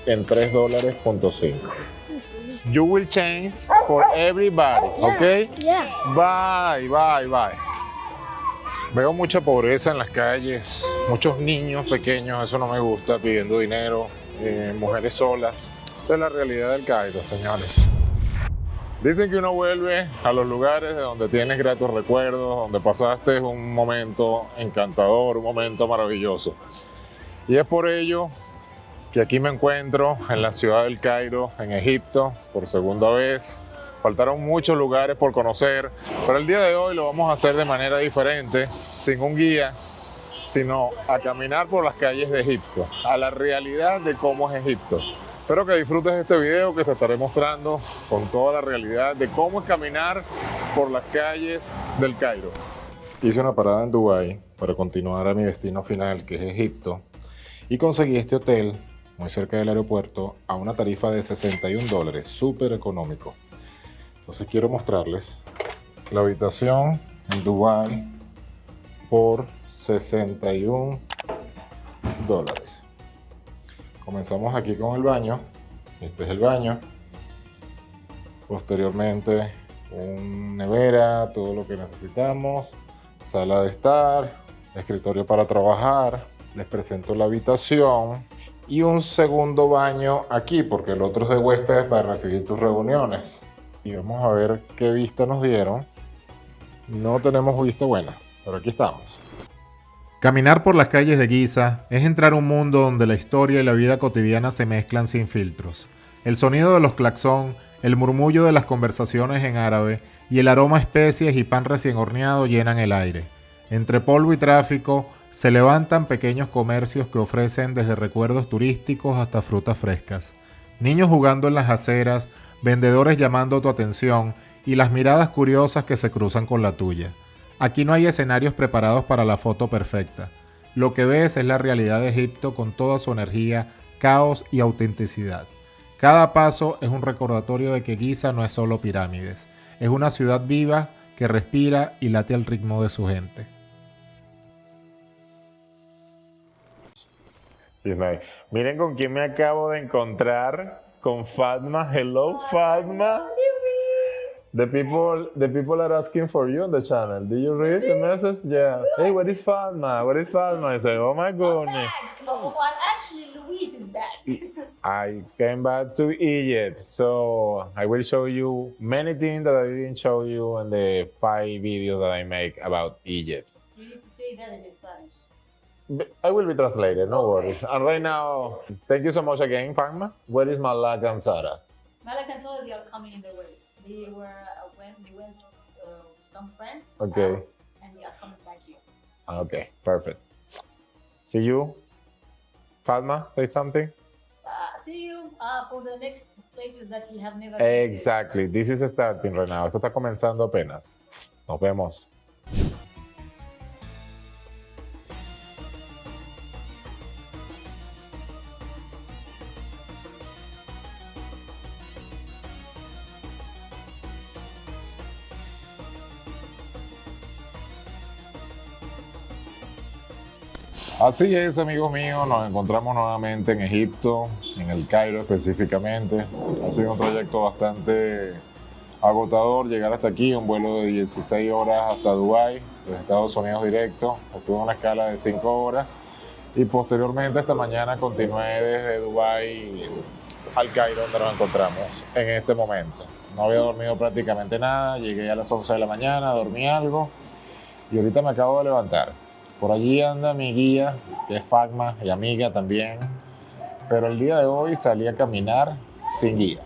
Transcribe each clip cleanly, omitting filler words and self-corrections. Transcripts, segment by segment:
en $3.5. You will change for everybody, ¿ok? Yeah. Bye, bye, bye. Veo mucha pobreza en las calles, muchos niños pequeños, eso no me gusta, pidiendo dinero, mujeres solas. Esta es la realidad del Cairo, señores. Dicen que uno vuelve a los lugares de donde tienes gratos recuerdos, donde pasaste un momento encantador, un momento maravilloso. Y es por ello que aquí me encuentro en la ciudad del Cairo, en Egipto, por segunda vez. Faltaron muchos lugares por conocer, pero el día de hoy lo vamos a hacer de manera diferente, sin un guía, sino a caminar por las calles de Egipto, a la realidad de cómo es Egipto. Espero que disfrutes este video que te estaré mostrando con toda la realidad de cómo es caminar por las calles del Cairo. Hice una parada en Dubái para continuar a mi destino final, que es Egipto, y conseguí este hotel muy cerca del aeropuerto a una tarifa de $61, súper económico. Entonces quiero mostrarles la habitación en Dubái por $61. Comenzamos aquí con el baño. Este es el baño. Posteriormente, una nevera, todo lo que necesitamos. Sala de estar, escritorio para trabajar. Les presento la habitación. Y un segundo baño aquí, porque el otro es de huéspedes para recibir tus reuniones. Y vamos a ver qué vista nos dieron. No tenemos vista buena, pero aquí estamos. Caminar por las calles de Giza es entrar a un mundo donde la historia y la vida cotidiana se mezclan sin filtros. El sonido de los claxón, el murmullo de las conversaciones en árabe y el aroma a especies y pan recién horneado llenan el aire. Entre polvo y tráfico se levantan pequeños comercios que ofrecen desde recuerdos turísticos hasta frutas frescas. Niños jugando en las aceras, vendedores llamando tu atención y las miradas curiosas que se cruzan con la tuya. Aquí no hay escenarios preparados para la foto perfecta. Lo que ves es la realidad de Egipto con toda su energía, caos y autenticidad. Cada paso es un recordatorio de que Giza no es solo pirámides, es una ciudad viva que respira y late al ritmo de su gente. Miren con quién me acabo de encontrar, con Fatma. Hello, Fatma. The people are asking for you on the channel. Did you read the message? Yeah. Hey, where is Fatma? Where is Fatma? I say, oh my goodness. Well, actually, Luis is back. I came back to Egypt, so I will show you many things that I didn't show you in the 5 videos that I make about Egypt. You need to say that in Spanish. I will be translated, no worries. And right now, thank you so much again, Fatma. Where is Malak and Sarah? Malak and Sarah, they are coming in the way. They went with some friends. Okay. And they are coming back here. Okay, perfect. See you. Fatma, say something. See you for the next places that we have never Exactly. This is starting right now. Esto está comenzando apenas. Nos vemos. Así es, amigos míos, nos encontramos nuevamente en Egipto, en el Cairo específicamente. Ha sido un trayecto bastante agotador llegar hasta aquí, un vuelo de 16 horas hasta Dubái, desde Estados Unidos directo. Estuve en una escala de 5 horas y posteriormente esta mañana continué desde Dubái al Cairo, donde nos encontramos en este momento. No había dormido prácticamente nada, llegué a las 11 de la mañana, dormí algo y ahorita me acabo de levantar. Por allí anda mi guía, que es Fatma y amiga también, pero el día de hoy salí a caminar sin guía.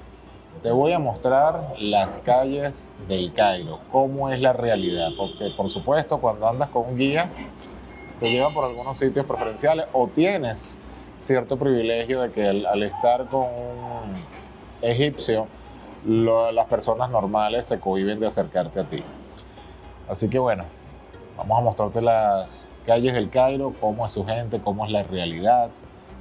Te voy a mostrar las calles del Cairo, cómo es la realidad, porque por supuesto cuando andas con un guía te lleva por algunos sitios preferenciales o tienes cierto privilegio de que al estar con un egipcio, las personas normales se cohíben de acercarte a ti. Así que bueno, vamos a mostrarte las calles del Cairo, cómo es su gente, cómo es la realidad.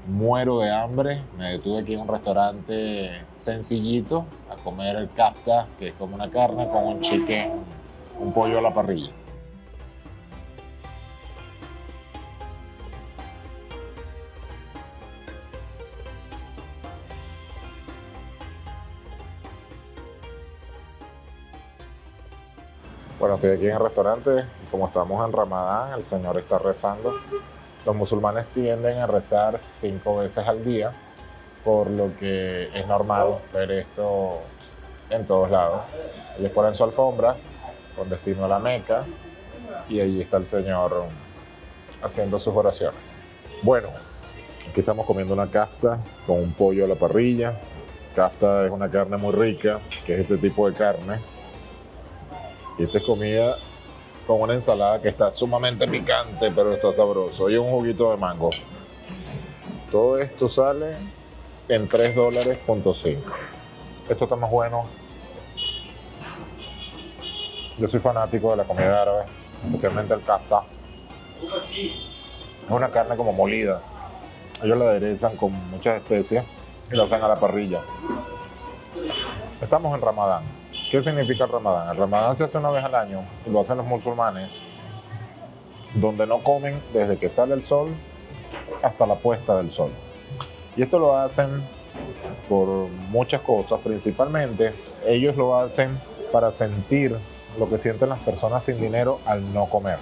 Muero de hambre, me detuve aquí en un restaurante sencillito a comer el kafta, que es como una carne con un chicken, un pollo a la parrilla. Bueno, estoy aquí en el restaurante y como estamos en Ramadán, el Señor está rezando. Los musulmanes tienden a rezar 5 veces al día, por lo que es normal ver esto en todos lados. Ellos ponen su alfombra con destino a la Meca y allí está el Señor haciendo sus oraciones. Bueno, aquí estamos comiendo una kafta con un pollo a la parrilla. Kafta es una carne muy rica, que es este tipo de carne. Y esta es comida con una ensalada que está sumamente picante, pero está sabroso. Y un juguito de mango. Todo esto sale en $3.5. Esto está más bueno. Yo soy fanático de la comida árabe, especialmente el kafta. Es una carne como molida. Ellos la aderezan con muchas especias y la hacen a la parrilla. Estamos en Ramadán. ¿Qué significa el Ramadán? El Ramadán se hace una vez al año y lo hacen los musulmanes, donde no comen desde que sale el sol hasta la puesta del sol. Y esto lo hacen por muchas cosas, principalmente ellos lo hacen para sentir lo que sienten las personas sin dinero al no comer.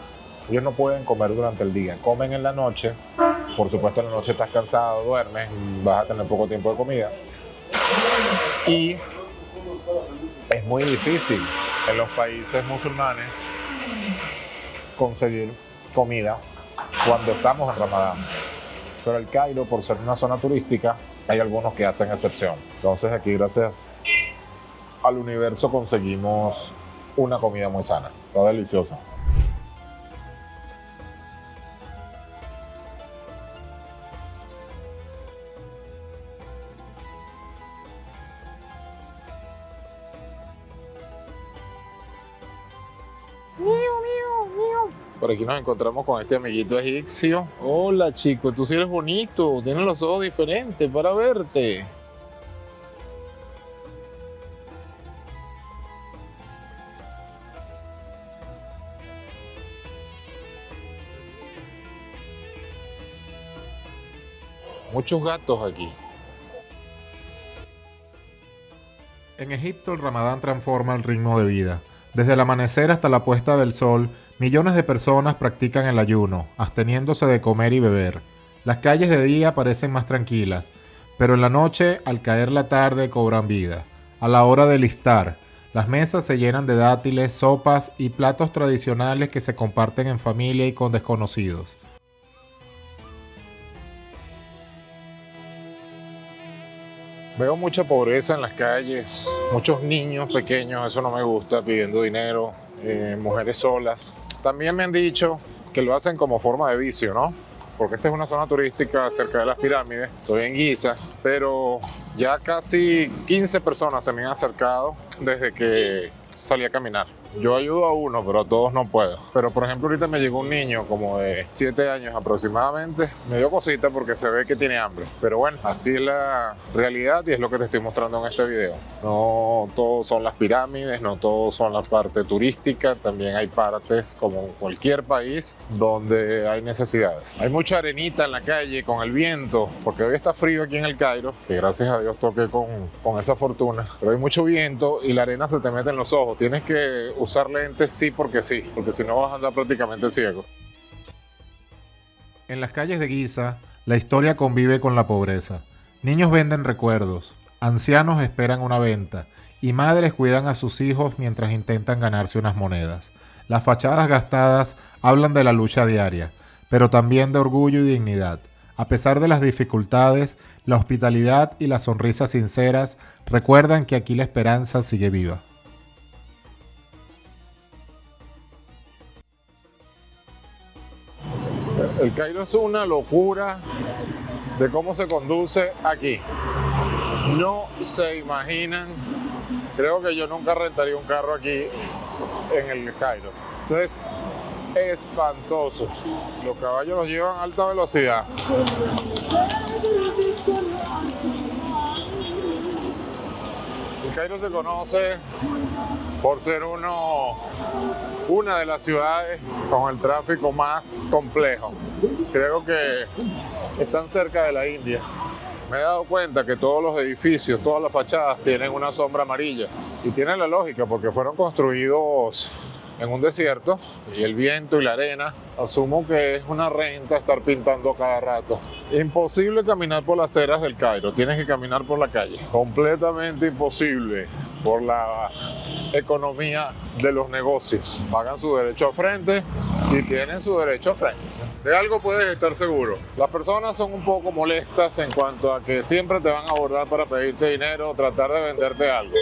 Ellos no pueden comer durante el día, comen en la noche. Por supuesto, en la noche estás cansado, duermes, vas a tener poco tiempo de comida. Y es muy difícil en los países musulmanes conseguir comida cuando estamos en Ramadán. Pero el Cairo, por ser una zona turística, hay algunos que hacen excepción. Entonces aquí, gracias al universo, conseguimos una comida muy sana. Está deliciosa. Por aquí nos encontramos con este amiguito egipcio. Hola, chico, tú sí eres bonito, tienes los ojos diferentes para verte. Muchos gatos aquí. En Egipto el Ramadán transforma el ritmo de vida. Desde el amanecer hasta la puesta del sol, millones de personas practican el ayuno, absteniéndose de comer y beber. Las calles de día parecen más tranquilas, pero en la noche, al caer la tarde, cobran vida. A la hora del iftar, las mesas se llenan de dátiles, sopas y platos tradicionales que se comparten en familia y con desconocidos. Veo mucha pobreza en las calles, muchos niños pequeños, eso no me gusta, pidiendo dinero, mujeres solas. También me han dicho que lo hacen como forma de vicio, ¿no? Porque esta es una zona turística cerca de las pirámides, estoy en Giza, pero ya casi 15 personas se me han acercado desde que salí a caminar. Yo ayudo a uno, pero a todos no puedo. Pero por ejemplo, ahorita me llegó un niño como de 7 años aproximadamente. Me dio cosita porque se ve que tiene hambre. Pero bueno, así es la realidad y es lo que te estoy mostrando en este video. No todos son las pirámides, no todos son la parte turística. También hay partes, como en cualquier país, donde hay necesidades. Hay mucha arenita en la calle con el viento, porque hoy está frío aquí en el Cairo, que gracias a Dios toqué con esa fortuna. Pero hay mucho viento y la arena se te mete en los ojos. Tienes que usar lentes porque si no vas a andar prácticamente ciego. En las calles de Giza, la historia convive con la pobreza. Niños venden recuerdos, ancianos esperan una venta y madres cuidan a sus hijos mientras intentan ganarse unas monedas. Las fachadas gastadas hablan de la lucha diaria, pero también de orgullo y dignidad. A pesar de las dificultades, la hospitalidad y las sonrisas sinceras recuerdan que aquí la esperanza sigue viva. El Cairo es una locura de cómo se conduce aquí. No se imaginan. Creo que yo nunca rentaría un carro aquí en el Cairo. Entonces, espantoso. Los caballos los llevan a alta velocidad. El Cairo se conoce por ser una de las ciudades con el tráfico más complejo. Creo que están cerca de la India. Me he dado cuenta que todos los edificios, todas las fachadas tienen una sombra amarilla. Y tiene la lógica porque fueron construidos en un desierto y el viento y la arena, asumo que es una renta estar pintando a cada rato. Imposible caminar por las aceras del Cairo, tienes que caminar por la calle. Completamente imposible por la economía de los negocios. Pagan su derecho a frente y tienen su derecho a frente. De algo puedes estar seguro. Las personas son un poco molestas en cuanto a que siempre te van a abordar para pedirte dinero o tratar de venderte algo.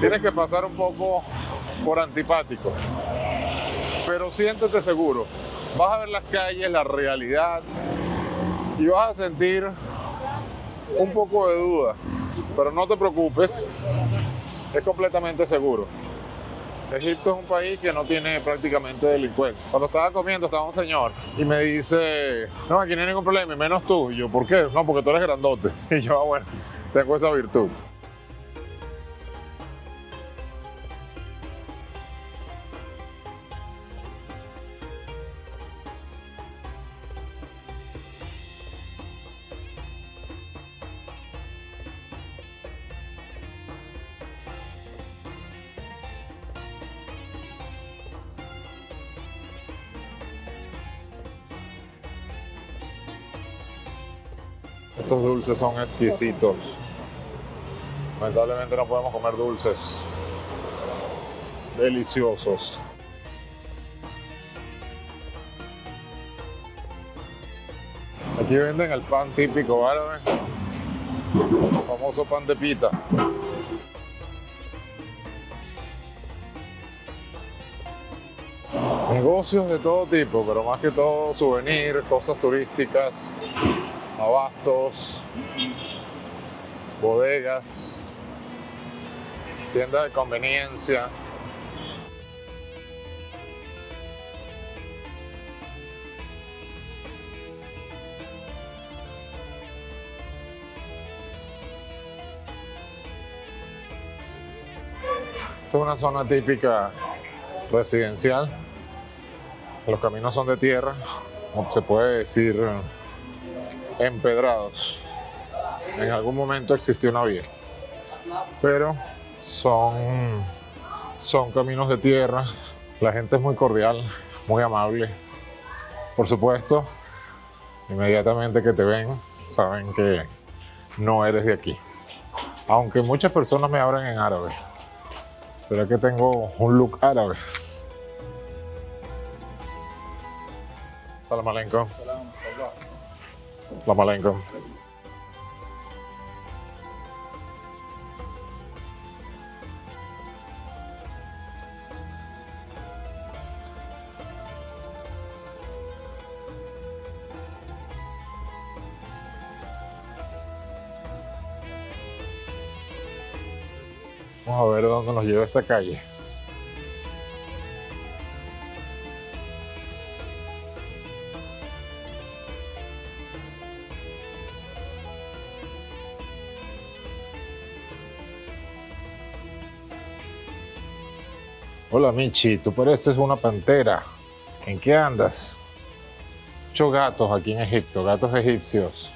Tienes que pasar un poco por antipático, pero siéntete seguro. Vas a ver las calles, la realidad y vas a sentir un poco de duda, pero no te preocupes, es completamente seguro. Egipto es un país que no tiene prácticamente delincuencia. Cuando estaba comiendo estaba un señor y me dice, no, aquí no hay ningún problema, y menos tú. Y yo, ¿por qué? No, porque tú eres grandote. Y yo, bueno, tengo esa virtud. Estos dulces son exquisitos. Lamentablemente no podemos comer dulces deliciosos. Aquí venden el pan típico árabe, el famoso pan de pita. Negocios de todo tipo, pero más que todo souvenirs, cosas turísticas, abastos, bodegas, tiendas de conveniencia. Esta es una zona típica residencial. Los caminos son de tierra, o se puede decir empedrados. En algún momento existió una vía, pero son caminos de tierra. La gente es muy cordial, muy amable. Por supuesto, inmediatamente que te ven, saben que no eres de aquí. Aunque muchas personas me hablan en árabe. ¿Será que tengo un look árabe? Salam alaikum. Salam alaikum. Vamos a ver dónde nos lleva esta calle. Hola Michi, tú pareces una pantera. ¿En qué andas? Muchos gatos aquí en Egipto, gatos egipcios.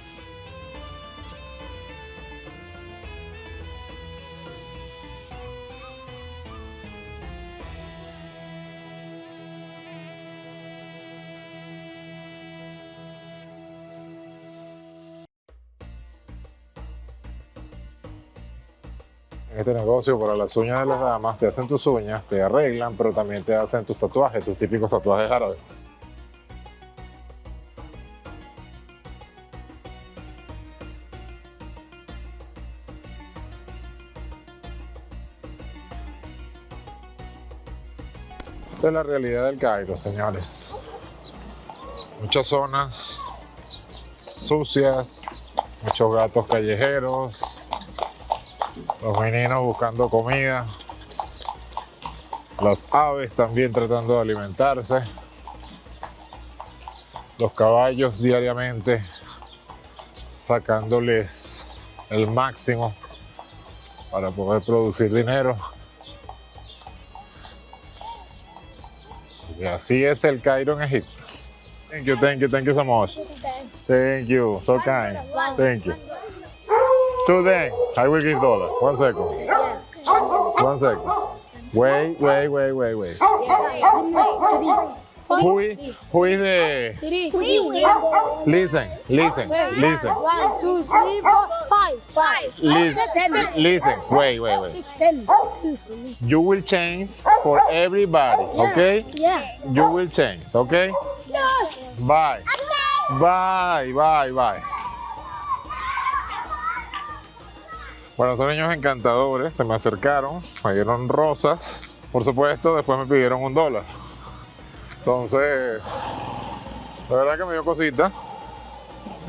En este negocio, para las uñas de las damas, te hacen tus uñas, te arreglan, pero también te hacen tus tatuajes, tus típicos tatuajes árabes. Esta es la realidad del Cairo, señores. Muchas zonas sucias, muchos gatos callejeros, los meninos buscando comida, las aves también tratando de alimentarse, los caballos diariamente sacándoles el máximo para poder producir dinero. Y así es el Cairo en Egipto. Thank you so much. Thank you, so kind. Thank you. Today, I will give $1. 1 second. 1 second. Wait. Who is the... Listen. 1, 2, 3, 4, 5. Listen. Wait. 10. You will change for everybody, okay? Yeah. You will change, okay? Bye. Bye. Bueno, son niños encantadores, se me acercaron, me dieron rosas, por supuesto, después me pidieron $1. Entonces, la verdad que me dio cosita,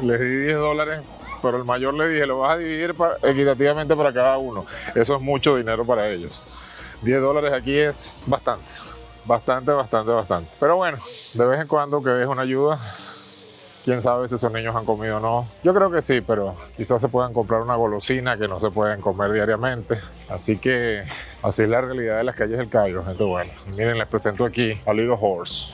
les di $10, pero el mayor le dije, lo vas a dividir equitativamente para cada uno. Eso es mucho dinero para ellos. $10 aquí es bastante. Pero bueno, de vez en cuando que des una ayuda. Quién sabe si esos niños han comido o no. Yo creo que sí, pero quizás se puedan comprar una golosina que no se pueden comer diariamente. Así que así es la realidad de las calles del Cairo, gente buena. Miren, les presento aquí a Little Horse.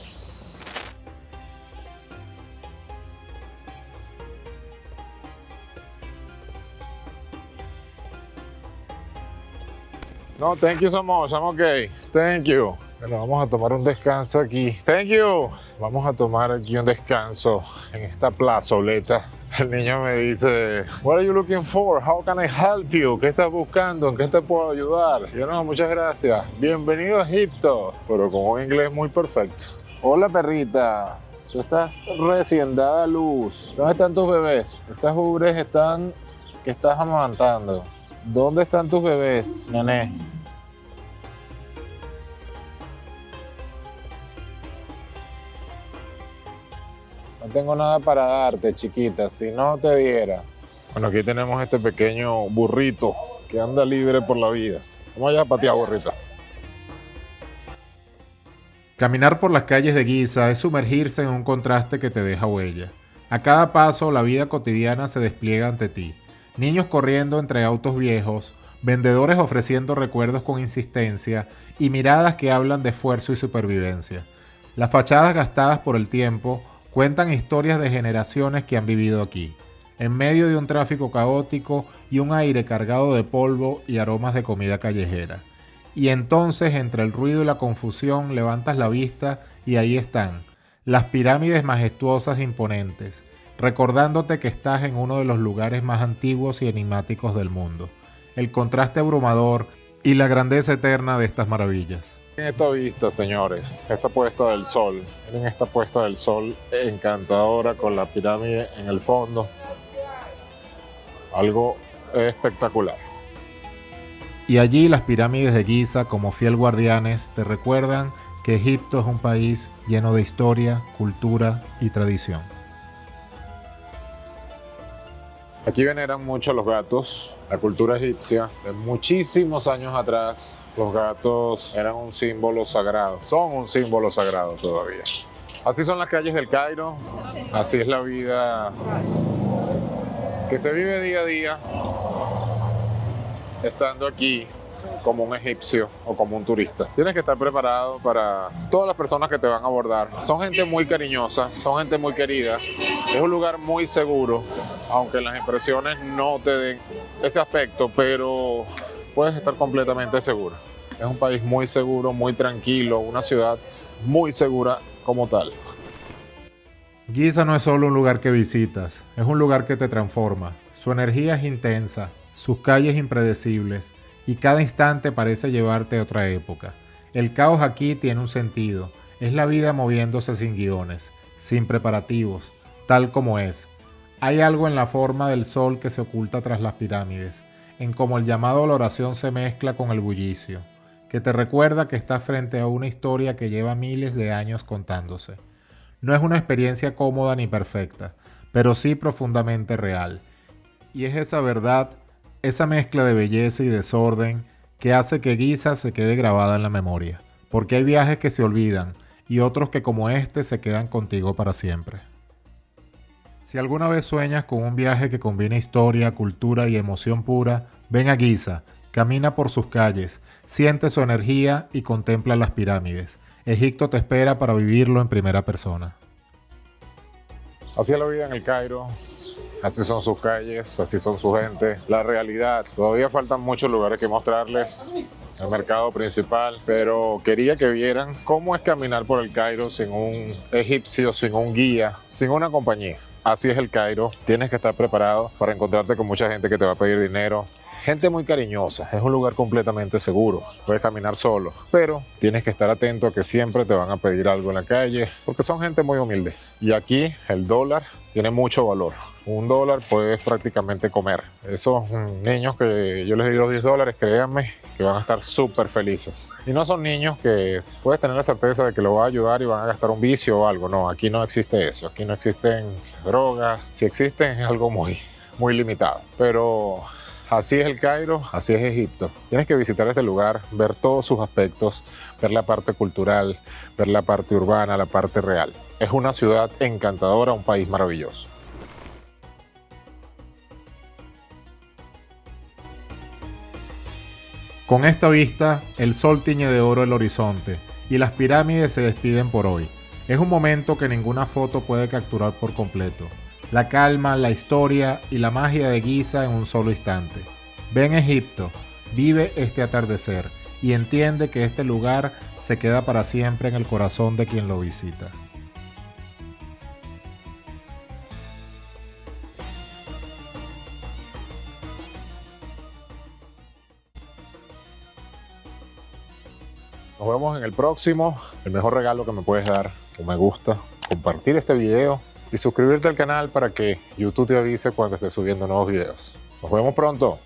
No, thank you so much, I'm okay. Thank you. Bueno, vamos a tomar un descanso aquí. Thank you. Vamos a tomar aquí un descanso en esta plazoleta. El niño me dice, what are you looking for? How can I help you? ¿Qué estás buscando? ¿En qué te puedo ayudar? Yo no, muchas gracias. Bienvenido a Egipto. Pero con un inglés muy perfecto. Hola, perrita. Tú estás recién dada a luz. ¿Dónde están tus bebés? Esas ubres están que estás amamantando. ¿Dónde están tus bebés, nené? No tengo nada para darte, chiquita, si no te diera. Bueno, aquí tenemos este pequeño burrito que anda libre por la vida. Vamos allá a patear, burrito. Caminar por las calles de Giza es sumergirse en un contraste que te deja huella. A cada paso, la vida cotidiana se despliega ante ti. Niños corriendo entre autos viejos, vendedores ofreciendo recuerdos con insistencia y miradas que hablan de esfuerzo y supervivencia. Las fachadas gastadas por el tiempo cuentan historias de generaciones que han vivido aquí, en medio de un tráfico caótico y un aire cargado de polvo y aromas de comida callejera. Y entonces, entre el ruido y la confusión, levantas la vista y ahí están, las pirámides majestuosas e imponentes, recordándote que estás en uno de los lugares más antiguos y enigmáticos del mundo. El contraste abrumador y la grandeza eterna de estas maravillas. Miren esta vista, señores, esta puesta del sol. Miren esta puesta del sol encantadora con la pirámide en el fondo. Algo espectacular. Y allí las pirámides de Giza, como fiel guardianes, te recuerdan que Egipto es un país lleno de historia, cultura y tradición. Aquí veneran mucho los gatos. La cultura egipcia de muchísimos años atrás, los gatos eran un símbolo sagrado. Son un símbolo sagrado todavía. Así son las calles del Cairo. Así es la vida que se vive día a día estando aquí como un egipcio o como un turista. Tienes que estar preparado para todas las personas que te van a abordar. Son gente muy cariñosa, son gente muy querida. Es un lugar muy seguro, aunque las impresiones no te den ese aspecto, pero puedes estar completamente seguro. Es un país muy seguro, muy tranquilo, una ciudad muy segura como tal. Giza no es solo un lugar que visitas, es un lugar que te transforma. Su energía es intensa, sus calles impredecibles, y cada instante parece llevarte a otra época. El caos aquí tiene un sentido, es la vida moviéndose sin guiones, sin preparativos, tal como es. Hay algo en la forma del sol que se oculta tras las pirámides, en cómo el llamado a la oración se mezcla con el bullicio, que te recuerda que estás frente a una historia que lleva miles de años contándose. No es una experiencia cómoda ni perfecta, pero sí profundamente real. Y es esa verdad, esa mezcla de belleza y desorden que hace que Giza se quede grabada en la memoria, porque hay viajes que se olvidan y otros que como este se quedan contigo para siempre. Si alguna vez sueñas con un viaje que combine historia, cultura y emoción pura, ven a Giza, camina por sus calles, siente su energía y contempla las pirámides. Egipto te espera para vivirlo en primera persona. Así es la vida en el Cairo. así son sus calles, así son su gente. La realidad, todavía faltan muchos lugares que mostrarles. El mercado principal, pero quería que vieran cómo es caminar por el Cairo sin un egipcio, sin un guía, sin una compañía. Así es el Cairo, tienes que estar preparado para encontrarte con mucha gente que te va a pedir dinero. Gente muy cariñosa, es un lugar completamente seguro, puedes caminar solo, pero tienes que estar atento a que siempre te van a pedir algo en la calle, porque son gente muy humilde. Y aquí el dólar tiene mucho valor. $1 puedes prácticamente comer. Esos niños que yo les di los $10, créanme que van a estar súper felices. Y no son niños que puedes tener la certeza de que lo va a ayudar y van a gastar un vicio o algo. No, aquí no existe eso. Aquí no existen drogas. Si existen es algo muy limitado. Pero así es el Cairo, así es Egipto. Tienes que visitar este lugar, ver todos sus aspectos, ver la parte cultural, ver la parte urbana, la parte real. Es una ciudad encantadora, un país maravilloso. Con esta vista, el sol tiñe de oro el horizonte y las pirámides se despiden por hoy. Es un momento que ninguna foto puede capturar por completo. La calma, la historia y la magia de Giza en un solo instante. Ven Egipto, vive este atardecer y entiende que este lugar se queda para siempre en el corazón de quien lo visita. Nos vemos en el próximo. El mejor regalo que me puedes dar, un me gusta, compartir este video y suscribirte al canal para que YouTube te avise cuando esté subiendo nuevos videos. Nos vemos pronto.